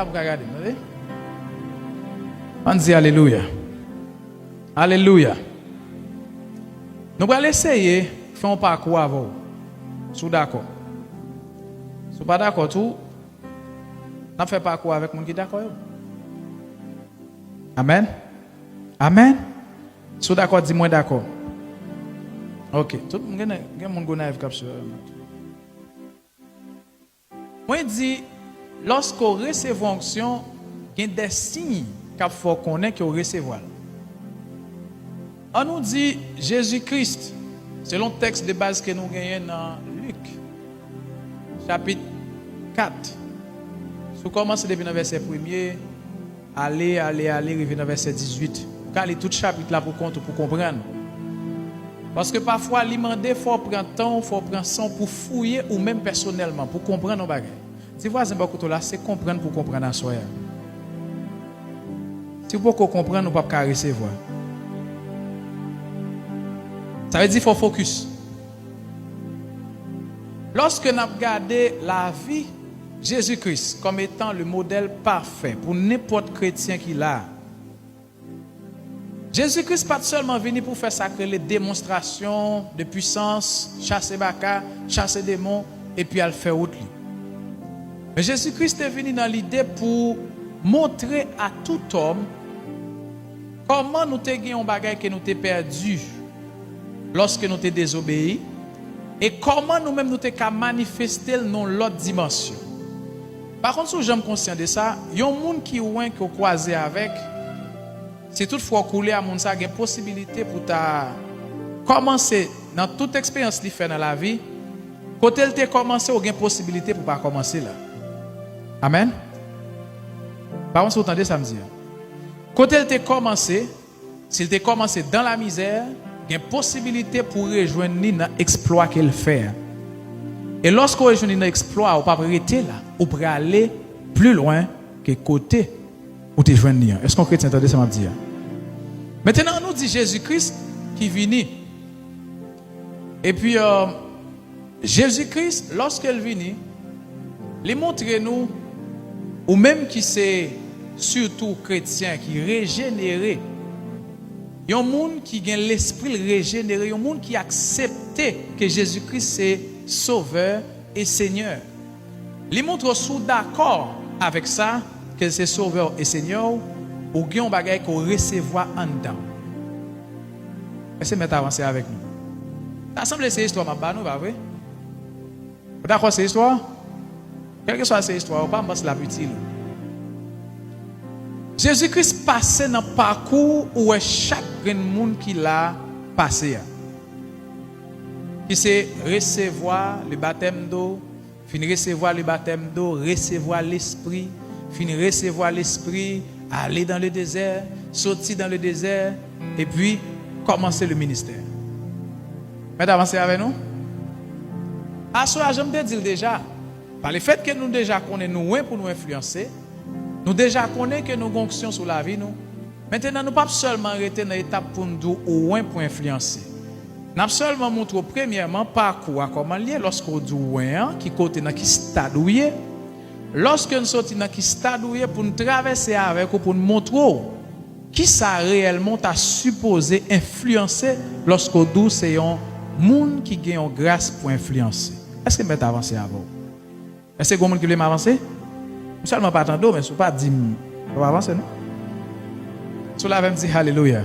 pour regarder. On dit Alléluia. Alléluia. Nous allons essayer de faire un parcours avant. Si vous d'accord. Si vous pas d'accord, tout, on fait un parcours avec les gens qui sont d'accord. Amen. Amen. Si vous d'accord, dis-moi d'accord. Ok. Tout le monde a une capsule. Moi, je dis, lorsqu'on recevez une onction, il y a des signes qu'il faut connaître qu'on recevoir. On nous dit Jésus-Christ, selon le texte de base que nous gagnons dans Luc, chapitre 4. Si vous commencez depuis le verset 1er, allez, arrivez dans le verset 18. Vous allez tout le chapitre là pour comprendre. Parce que parfois, il faut prendre temps, il faut prendre son pour fouiller ou même personnellement pour comprendre nos bagages. Si vous avez là, c'est comprendre pour comprendre à soi. Si vous pouvez comprendre, nous ne pouvons pas recevoir. Ça veut dire qu'il faut focus. Lorsque nous regardons la vie de Jésus-Christ comme étant le modèle parfait pour n'importe chrétien qui l'a, Jésus-Christ n'est pas seulement venu pour faire ça que les démonstrations de puissance, chasser baka, chasser démons et puis à le faire autre. Mais Jésus-Christ est venu dans l'idée pour montrer à tout homme comment nous avons un bagage que nous avons perdu lorsque nous avons désobéi et comment nous-mêmes nous avons manifesté dans l'autre dimension. Par contre, si je suis conscient de ça, il y a un monde qui est croisé avec. Si toutefois couler à mon ça, il y a une possibilité pour commencer dans toute expérience qu'il fait dans la vie. Quand elle t'a commencé, il y a une possibilité pour pas commencer là. Amen. Par contre, si vous entendez ça me dire. Quand elle t'a commencé, s'il t'a commencé dans la misère, il y a une possibilité pour rejoindre l'exploit qu'elle fait. Et lorsque vous rejoignez l'exploit, vous ne pouvez pas arrêter là. Vous pouvez aller plus loin que côté où tu rejoins. Est-ce qu'on chrétien entendez ça me dire? Maintenant, on nous dit Jésus-Christ qui vient. Et puis, Jésus-Christ, lorsqu'il vient, il montre nous, ou même qui c'est surtout chrétien, qui régénéré, il y a un monde qui a l'esprit régénéré, il y a un monde qui a accepté que Jésus-Christ est sauveur et Seigneur. Il montre sous d'accord avec ça, que c'est sauveur et Seigneur, ou qu'il y a un bagage qu'on recevoir en dedans. Est-ce que vous avancer avec nous? Ça semble c'est histoire, ma nous, pas vrai? Vous d'accord, c'est histoire? Quelle que soit cette histoire, pas me la utile. Jésus-Christ passait dans le parcours où chaque monde qui l'a passé. Qui c'est recevoir le baptême d'eau, fin recevoir le baptême d'eau, recevoir l'esprit, fin recevoir l'esprit, aller dans le désert, sortir dans le désert, et puis commencer le ministère. Vous avancez avec nous? À ce je me dis déjà, par le fait que nous déjà connaissons nous pour nous influencer, nous déjà connaissons que nous fonctionnons sur la vie. Nous. Maintenant, nous ne pouvons pas seulement arrêter dans l'étape pour nous ou pour influencer. Nous avons seulement montré premièrement parcours comment lier lorsqu'on dit qui côté dans qui stade où est. Lorsque nous sortons dans qui stade où est pour nous traverser avec ou pour nous montrer qui ça réellement t'a supposé influencer lorsqu'on dit c'est un monde qui gagne une grâce pour influencer. Est-ce que vous avez avancé avant? Est-ce que vous avez qui veut m'avancer? Je seulement pas attendre, mais je ne pas dire on va avancer, non? Cela va me dire Alléluia.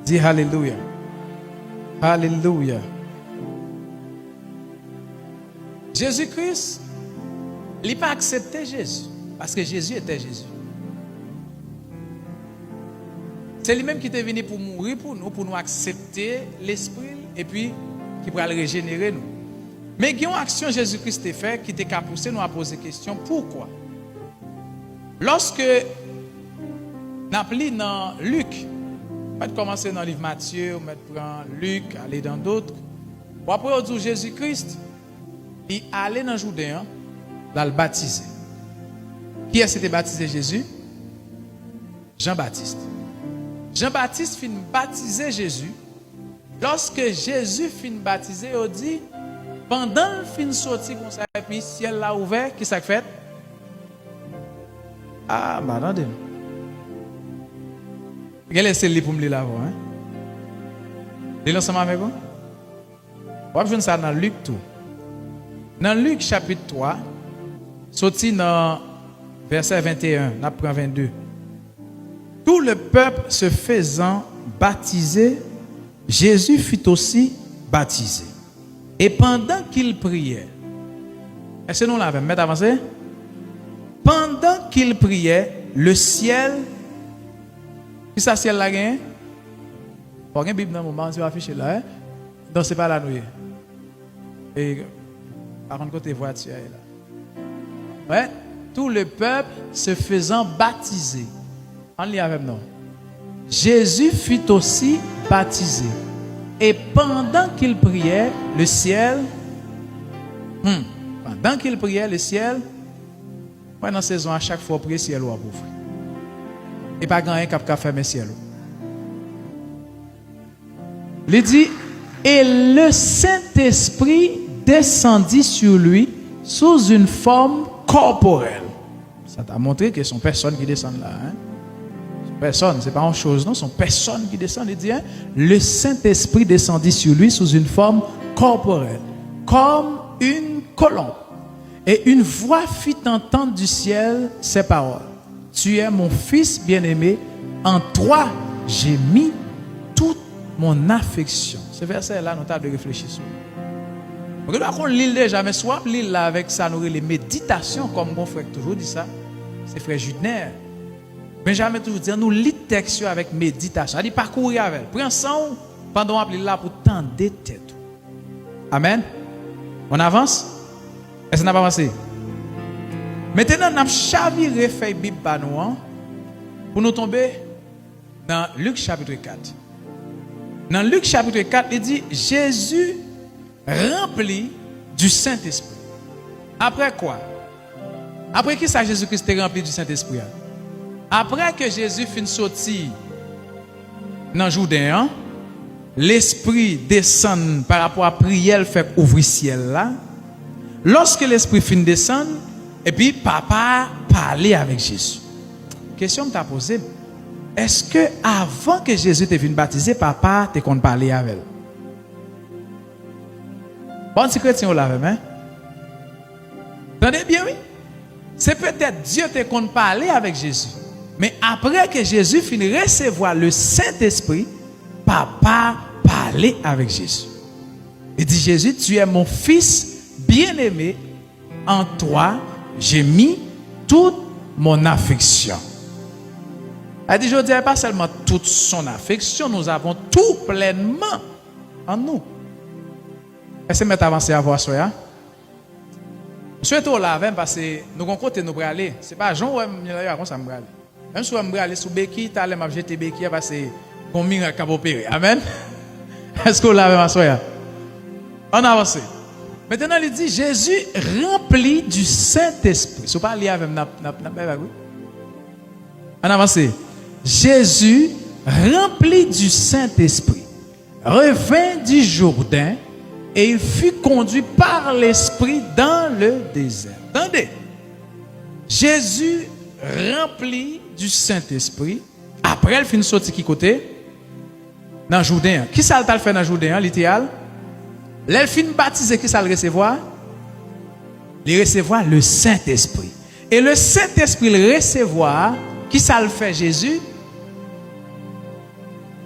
Dis Alléluia. Alléluia. Jésus-Christ, il n'a pas accepté Jésus, parce que Jésus était Jésus. C'est lui-même qui est venu pour mourir pour nous accepter l'esprit, et puis qui pourra le régénérer nous. Mais il y a une action que Jésus-Christ a fait qui était qu'à pousser nous à poser la question pourquoi. Lorsque nous appelons dans Luc, on va commencer dans le livre Matthieu, on va prendre Luc, aller dans d'autres. Après, on dit Jésus-Christ, il allait dans le Jourdain, il le baptiser. Qui est-ce qui a baptisé Jésus? Jean-Baptiste. Jean-Baptiste finit baptiser Jésus. Lorsque Jésus finit baptiser, il dit, pendant le fin sorti comme ça, et puis ciel l'a ouvert, qui s'est fait? Ah, bah, attendez. Laissez le pour me lire là-bas. Hein? Lisez ensemble avec vous. On va voir ça dans Luc tout. Dans Luc chapitre 3, sorti dans verset 21, on apprend 22. Tout le peuple se faisant baptiser, Jésus fut aussi baptisé. Et pendant qu'il priait, est-ce que nous l'avons? Mettez avancé. Pendant qu'il priait, le ciel, qui ça ciel là gagne? Pas une Bible dans le moment, c'est affiché là. Hein? Donc c'est pas là nous. Et par contre côté voiture là. Ouais, tout le peuple se faisant baptiser. On lit avec nous. Jésus fut aussi baptisé. Et pendant qu'il priait, le ciel, pendant qu'il priait, le ciel, pendant la saison, à chaque fois, prier, le ciel va ouvrir. Et pas grand-chose qui a fermé le ciel. Il dit, et le Saint-Esprit descendit sur lui sous une forme corporelle. Ça t'a montré que ce sont personnes qui descendent là. Hein? Personne, ce n'est pas une chose, non, ce sont personnes qui descendent. Il dit, hein, le Saint-Esprit descendit sur lui sous une forme corporelle, comme une colombe. Et une voix fit entendre du ciel ces paroles. Tu es mon fils bien-aimé, en toi j'ai mis toute mon affection. Ce verset-là, nous avons de réfléchir sur. Donc, on lit déjà, mais soit lit là avec ça, nous les méditations, comme mon frère toujours dit ça, c'est frère Judner. Benjamin toujours dit, nous lit texte avec méditation. Il dit parcourir avec. Prends ça pendant qu'on là pour tendre tête. Amen. On avance? Est-ce qu'on n'a pas avancé? Maintenant, nous avons chaviré feuille Bible pour nous tomber dans Luc chapitre 4. Dans Luc chapitre 4, il dit Jésus rempli du Saint-Esprit. Après quoi? Après qui ça Jésus-Christ est rempli du Saint-Esprit? Après que Jésus finit sortir dans le Jourdain, l'Esprit descend par rapport à prière, fait ouvrir le ciel là. Lorsque l'Esprit finit descendre, et puis papa parlait avec Jésus. Question que tu as posée. Est-ce que avant que Jésus te vienne baptiser, papa te compte parler avec elle? Bon, si chrétien, on l'a fait, hein? Entendez bien, oui? C'est peut-être Dieu te compte parler avec Jésus. Mais après que Jésus finit recevoir le Saint-Esprit, papa parlait avec Jésus. Il dit, Jésus, tu es mon fils bien-aimé, en toi, j'ai mis toute mon affection. Elle dit, je ne dirais pas seulement toute son affection, nous avons tout pleinement en nous. Est-ce que vous avancé à voir ça? Je souhaite là parce que nous avons côté nous aller. Ce n'est pas Jean ou comme ça me aller. Même si je aller sous Béki, tu as jeté Béki parce que mon miracle a opéré. Amen. Est-ce que vous l'avez avancé? On avance. Maintenant, il dit Jésus rempli du Saint-Esprit. Si vous parlez avec moi, on avance. Jésus rempli du Saint-Esprit revint du Jourdain et il fut conduit par l'Esprit dans le désert. Attendez. Jésus rempli du Saint-Esprit. Après, il finit sortir qui côté? Dans le Jourdain. Qui ça le fait dans le Jourdain, littéral? L'elle finit baptisé, qui ça le recevoir? Il recevoir le Saint-Esprit. Et le Saint-Esprit le recevoir, qui ça le fait Jésus?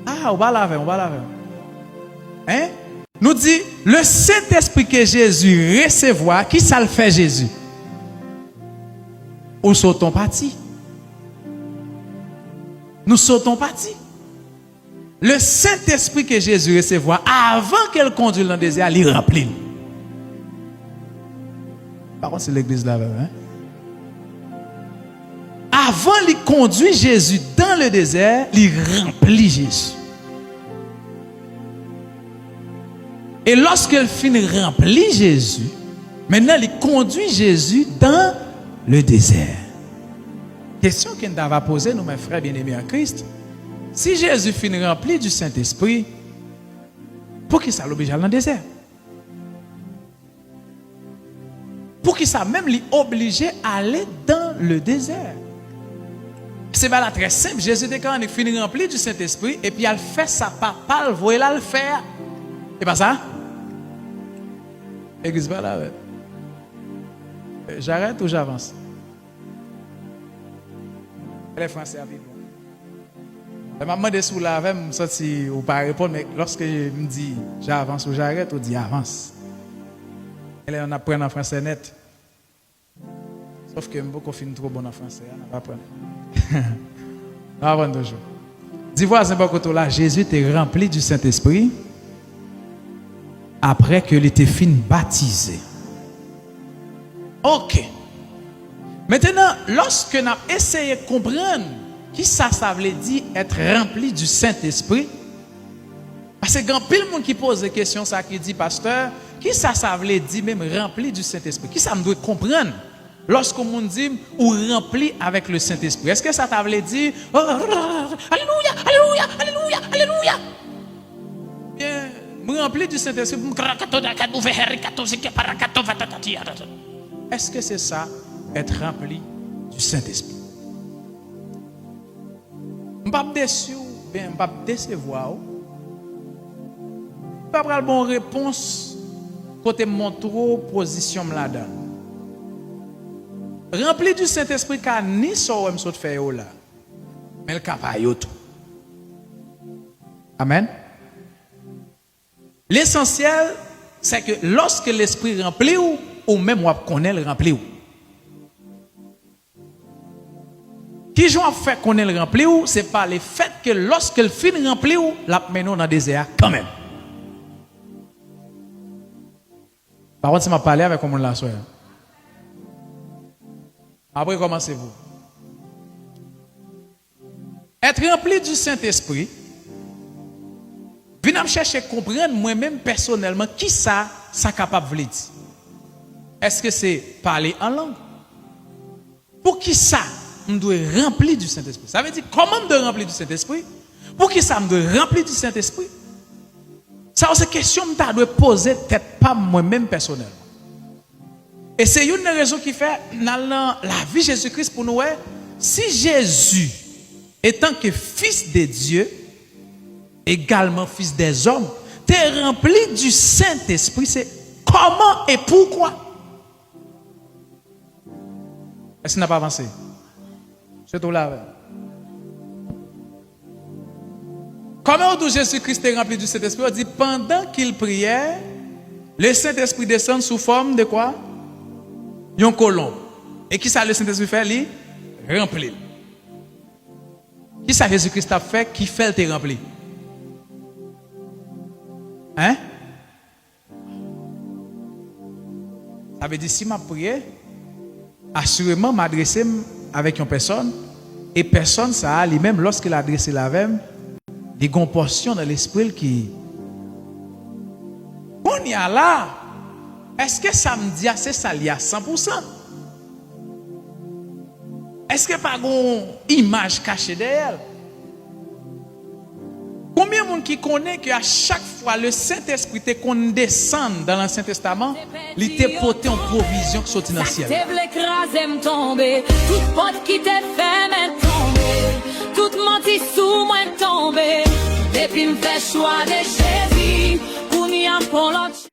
Ah, on va laver. Hein? Nous dit, le Saint-Esprit que Jésus recevoir, qui ça le fait Jésus? Ou sautons parti? Nous sautons parti. Le Saint-Esprit que Jésus recevoir, avant qu'elle conduise dans le désert, il remplit. Par contre, c'est l'église là. Hein? Avant qu'il conduit Jésus dans le désert, il remplit Jésus. Et lorsqu'elle finit remplir Jésus, maintenant il conduit Jésus dans le désert. Question qu'on va poser, nous, mes frères bien-aimés en Christ. Si Jésus finit rempli du Saint-Esprit, pour qui ça l'oblige à aller dans le désert? Pour qui ça même l'oblige à aller dans le désert? C'est pas très simple. Jésus était quand il finit rempli du Saint-Esprit et puis il fait ça papa, le voyez là le faire. Et pas ça? Église pas là. J'arrête ou j'avance? Les Français avec moi. Je m'a demandé sous la veille, si ou pas répondre, mais lorsque je me dis j'avance ou j'arrête, on dit avance. Et là, on apprend en français net. Sauf que je beaucoup fin trop bon en français, on n'a pas apprendre. On va apprendre toujours. Dis voisin beaucoup là, Jésus était rempli du Saint-Esprit après que il était fin baptisé. Ok. Maintenant, lorsque nous avons essayé de comprendre qui ça veut dire être rempli du Saint-Esprit, parce que grand pile monde qui pose des questions, ça qui dit pasteur, qui ça veut dire même rempli du Saint-Esprit? Qui ça me doit comprendre lorsque on dit ou rempli avec le Saint-Esprit? Est-ce que ça veut dire oh, alléluia, alléluia, alléluia, alléluia? Bien, rempli du Saint-Esprit. Est-ce que c'est ça, être rempli du Saint-Esprit? Je ne suis pas déçu, je ne suis pas décevoir. Je ne pas prendre bonne réponse côté mon trop position là-dedans. Rempli du Saint-Esprit, car ni ça ou me fait là, mais le capable tout. Amen. L'essentiel, c'est que lorsque l'Esprit remplit ou même on connaît le rempli ou. Qui j'en fait qu'on le rempli ou c'est pas le fait que lorsque le fin rempli ou la menon dans le désert quand même. Par contre, si m'a parlé avec comment la soeur. Après commencez-vous. Être rempli du Saint-Esprit, venez me chercher à comprendre moi-même personnellement qui ça capable de dire. Est-ce que c'est parler en langue? Pour qui ça on doit remplir du Saint-Esprit? Ça veut dire comment on doit remplir du Saint-Esprit? Pour qui ça me doit remplir du Saint-Esprit? Ça c'est question que je dois poser tête pas moi-même personnellement. Et c'est une raison qui fait dans la vie de Jésus-Christ pour nous, si Jésus étant que fils de Dieu, également fils des hommes, t'es rempli du Saint-Esprit, c'est comment et pourquoi? Est-ce qu'il n'a pas avancé? C'est tout là. Comment Jésus-Christ est rempli du Saint-Esprit? On dit pendant qu'il priait, le Saint-Esprit descend sous forme de quoi? Un colombe. Et qui ça le Saint-Esprit fait? Lui rempli. Qui ça Jésus-Christ a fait qui fait te rempli? Hein? Ça veut dire si je prie, assurément m'adresser avec une personne et personne ça a lui-même lorsqu'il a adressé la même des portions dans l'esprit qui on y a là. Est-ce que ça me dit c'est ça lié à 100%? Est-ce que pas une image cachée derrière? Combien de monde qui connaît qu'à chaque fois le Saint-Esprit te descend dans l'Ancien Testament, il te porté en provision qui sortit dans le ciel. Toute porte qui te fait me tomber, toute menti sous moi tomber, depuis me fait choix de Jésus, pour n'y avoir l'autre.